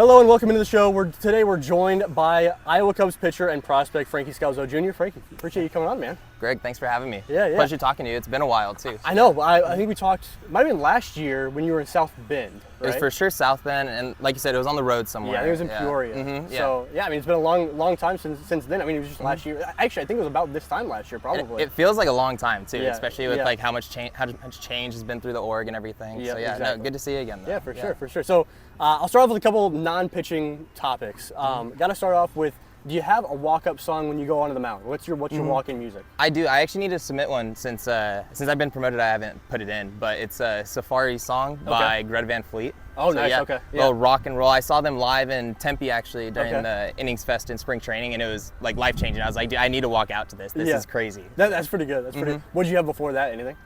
Hello and welcome into the show. Today we're joined by Iowa Cubs pitcher and prospect Frankie Scalzo Jr. Frankie, appreciate you coming on, man. Greg, thanks for having me. Yeah. Pleasure talking to you. It's been a while, too. I know. I think we talked, might have been last year when you were in South Bend, right? It was for sure South Bend, and like you said, it was on the road somewhere. Yeah, it was in Peoria. Mm-hmm, So, yeah, I mean, it's been a long time since then. I mean, it was just last year. Actually, I think it was about this time last year, probably. It feels like a long time, too, Yeah, especially with like how much change has been through the org and everything. Yeah, so, yeah, exactly. no, good to see you again, though. Yeah, for sure. So, I'll start off with a couple non-pitching topics. Got to start off with, do you have a walk-up song when you go onto the mound? What's your walk-in music? I do. I actually need to submit one since I've been promoted. I haven't put it in, but it's a Safari song by Greta Van Fleet. Oh, so, nice. Yeah, Okay. little rock and roll. I saw them live in Tempe actually during the Innings Fest in spring training, and it was like life-changing. I was like, dude, I need to walk out to this. This is crazy. That's pretty good. That's pretty. What did you have before that? Anything?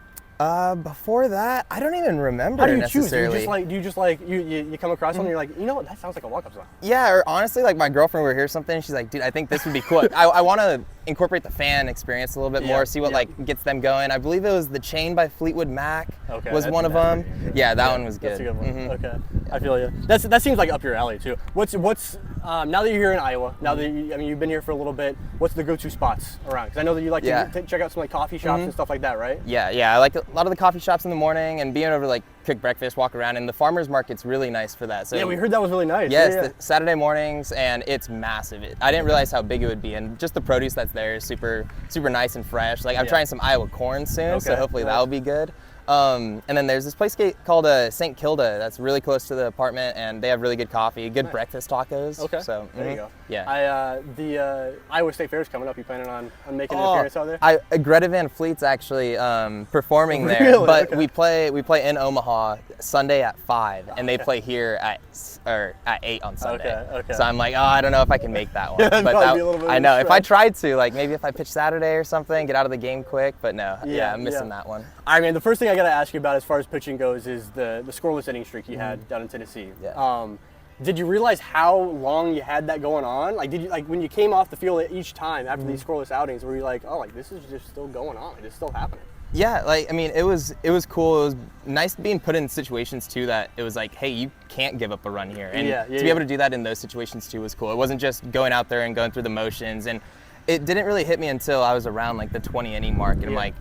Before that, I don't even remember How do you necessarily. choose? Do you just like you come across one and you're like, you know what, that sounds like a walk-up song. Yeah, or honestly, like my girlfriend would hear something, and she's like, dude, I think this would be cool. I want to incorporate the fan experience a little bit more, see what like gets them going. I believe it was The Chain by Fleetwood Mac was one of them. Yeah, that one was good. That's a good one. Okay, I feel you. That seems like up your alley too. What's now that you're here in Iowa, now that you've been here for a little bit, what's the go-to spots around? Because I know that you like to check out some like coffee shops and stuff like that, right? Yeah. I like a lot of the coffee shops in the morning and being able to like cook breakfast, walk around, and the farmers market's really nice for that. So yeah, we heard that was really nice. Yes, the Saturday mornings, and it's massive. I didn't realize how big it would be, and just the produce that's there is super nice and fresh. Like I'm trying some Iowa corn soon, so hopefully that'll be good. And then there's this place called St. Kilda that's really close to the apartment, and they have really good coffee, good breakfast tacos. Okay, so there you go. Yeah. The Iowa State Fair is coming up. You planning on making an appearance out there? Greta Van Fleet's actually performing there, Really? but we play in Omaha Sunday at 5, and they play here at 8 on Sunday. Okay. So I'm like, I don't know if I can make that one. That'd but probably be a little bit I of a know if I stretch. tried to, like maybe if I pitch Saturday or something, get out of the game quick. But no, I'm missing that one. I mean, the first thing I got to ask you about as far as pitching goes is the scoreless inning streak you had down in Tennessee. Yeah. Did you realize how long you had that going on? Like, did you when you came off the field each time after these scoreless outings, were you like, oh, like this is just still going on? Like, it's still happening. Yeah, like I mean, it was cool. It was nice being put in situations too that it was like, hey, you can't give up a run here, and to be able to do that in those situations too was cool. It wasn't just going out there and going through the motions, and it didn't really hit me until I was around like the 20 inning mark, and I'm like,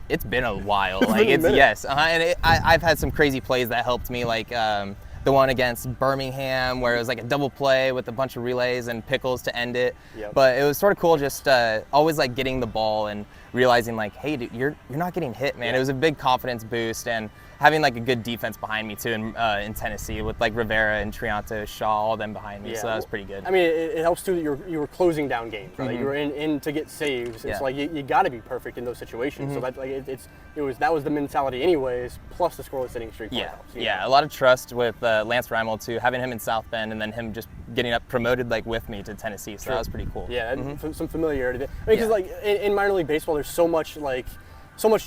it's been a while. Like and I've had some crazy plays that helped me, like the one against Birmingham where it was like a double play with a bunch of relays and pickles to end it. But it was sort of cool just always like getting the ball and realizing like, hey, dude, you're not getting hit, man. It was a big confidence boost, and having like a good defense behind me too in Tennessee with like Rivera and Trianto, Shaw, all them behind me. So that was pretty good. I mean, it helps too that you were closing down games, right? Like you were in to get saves. It's like you got to be perfect in those situations. So that like that was the mentality anyways. Plus the scoreless inning streak. Helps, a lot of trust with Lance Reimel too, having him in South Bend and then him just getting up promoted like with me to Tennessee. So that was pretty cool. Yeah, some familiarity. I mean, because like in minor league baseball, there's so much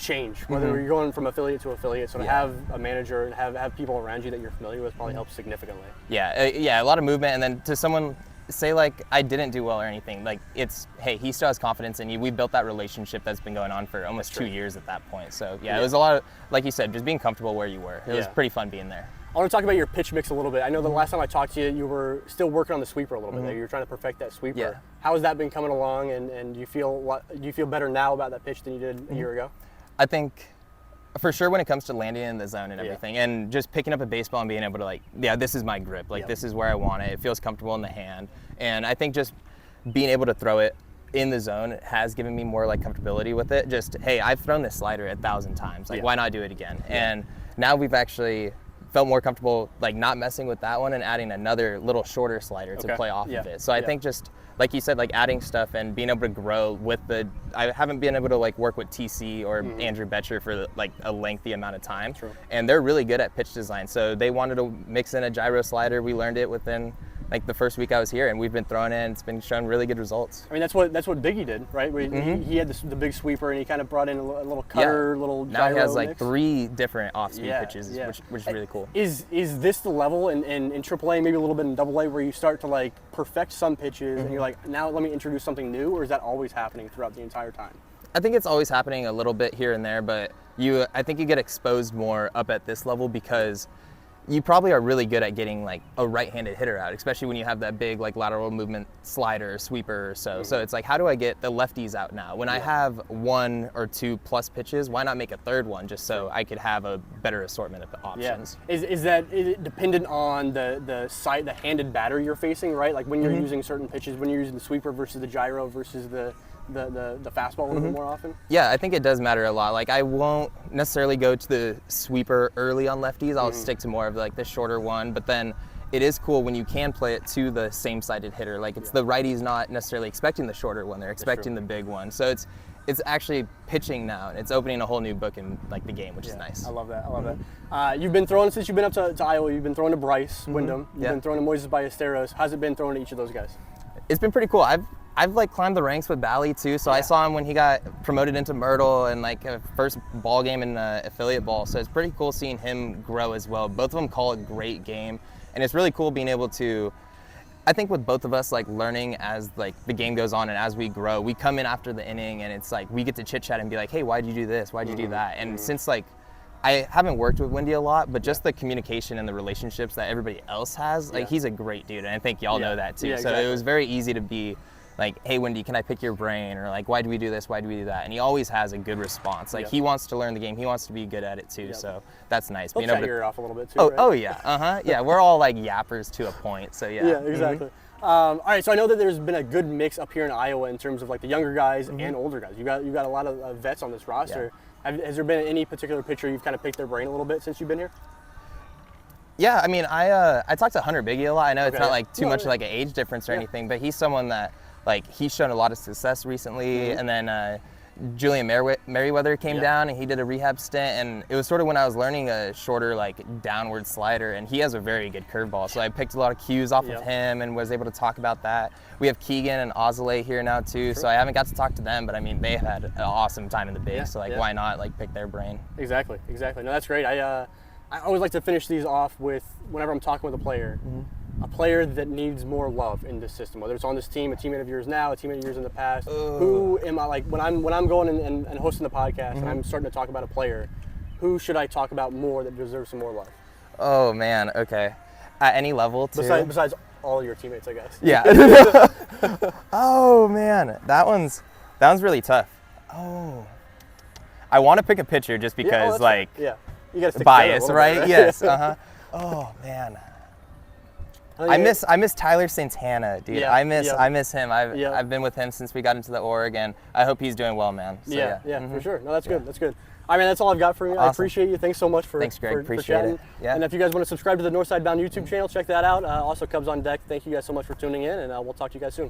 change, whether you're going from affiliate to affiliate. So to have a manager and have people around you that you're familiar with probably helps significantly. Yeah, a lot of movement, and then to someone say like I didn't do well or anything, like it's, hey, he still has confidence in you. We built that relationship that's been going on for almost 2 years at that point. So it was a lot of, like you said, just being comfortable where you were. It was pretty fun being there. I want to talk about your pitch mix a little bit. I know the last time I talked to you, you were still working on the sweeper a little bit there. You were trying to perfect that sweeper. Yeah. How has that been coming along, and do you feel better now about that pitch than you did a year ago? I think for sure when it comes to landing in the zone and everything, and just picking up a baseball and being able to like, this is my grip. Like this is where I want it. It feels comfortable in the hand. And I think just being able to throw it in the zone has given me more like comfortability with it. Just, hey, I've thrown this slider 1,000 times. Like why not do it again? And now we've actually felt more comfortable like not messing with that one and adding another little shorter slider to play off of it. So I think just like you said, like adding stuff and being able to grow with I haven't been able to like work with TC or Andrew Betcher for like a lengthy amount of time. And they're really good at pitch design. So they wanted to mix in a gyro slider. We learned it within like the first week I was here, and we've been throwing in. It's been showing really good results. I mean, that's what Biggie did, right? He had the big sweeper, and he kind of brought in a little cutter, little gyro. Now he has like mix. 3 different off-speed pitches, which is really cool. Is this the level in AAA, maybe a little bit in AA, where you start to like perfect some pitches, and you're like, now let me introduce something new, or is that always happening throughout the entire time? I think it's always happening a little bit here and there, but I think you get exposed more up at this level because you probably are really good at getting like a right-handed hitter out, especially when you have that big like lateral movement slider, sweeper or so. So it's like, how do I get the lefties out now? When I have 1 or 2 plus pitches, why not make a third one just so I could have a better assortment of options? Yeah. Is it dependent on the handed batter you're facing, right? Like when you're using certain pitches, when you're using the sweeper versus the gyro versus the fastball a little bit more often? Yeah, I think it does matter a lot. Like I won't necessarily go to the sweeper early on lefties. I'll stick to more of like the shorter one, but then it is cool when you can play it to the same-sided hitter. Like it's the righties not necessarily expecting the shorter one, they're expecting the big one. So it's actually pitching now, and it's opening a whole new book in like the game, which is nice. I love that. I love that. You've been throwing since you've been up to Iowa. You've been throwing to Bryce Wyndham. You've been throwing to Moises Ballesteros. How's it been throwing to each of those guys? It's been pretty cool. I've like climbed the ranks with Bally too, so I saw him when he got promoted into Myrtle and like a first ball game in affiliate ball. So it's pretty cool seeing him grow as well. Both of them call a great game, and it's really cool being able to. I think with both of us, like learning as like the game goes on and as we grow, we come in after the inning and it's like we get to chit chat and be like, hey, why'd you do this? Why'd you do that? And since like I haven't worked with Wendy a lot, but just the communication and the relationships that everybody else has, like he's a great dude, and I think y'all know that too. So it was very easy to be like, hey, Wendy, can I pick your brain? Or like, why do we do this? Why do we do that? And he always has a good response. Like he wants to learn the game. He wants to be good at it too. So that's nice. He'll chat your ear off a little bit too, oh, right? Oh yeah, yeah, we're all like yappers to a point. So yeah. Yeah, exactly. All right, so I know that there's been a good mix up here in Iowa in terms of like the younger guys and older guys. You got a lot of vets on this roster. Has there been any particular pitcher you've kind of picked their brain a little bit since you've been here? Yeah, I mean, I talked to Hunter Biggie a lot. I know it's not like too much like an age difference or anything, but he's someone that like he's shown a lot of success recently. And then Julian Merriweather came down and he did a rehab stint, and it was sort of when I was learning a shorter like downward slider, and he has a very good curveball. So I picked a lot of cues off of him and was able to talk about that. We have Keegan and Ozale here now too, so I haven't got to talk to them, but I mean they've had an awesome time in the big, so like why not like pick their brain? Exactly. No, that's great. I always like to finish these off with, whenever I'm talking with a player that needs more love in this system, whether it's on this team, a teammate of yours now, a teammate of yours in the past. Who am I, like when I'm going and hosting the podcast and I'm starting to talk about a player, who should I talk about more that deserves some more love? Oh man, okay. At any level too? Besides all your teammates, I guess. Yeah. Oh man, that one's really tough. Oh. I want to pick a pitcher just because like you gotta stick bias, right? Bit, Yes. Oh man. I miss Tyler Santana, dude. I miss him. I've been with him since we got into the org, and I hope he's doing well, man. So, for sure. No, that's good. That's good. I mean, that's all I've got for you. Awesome. I appreciate you. Thanks so much for Greg. For chatting. It. Yeah. And if you guys want to subscribe to the Northside Bound YouTube channel, check that out. Also, Cubs on Deck. Thank you guys so much for tuning in, and we'll talk to you guys soon.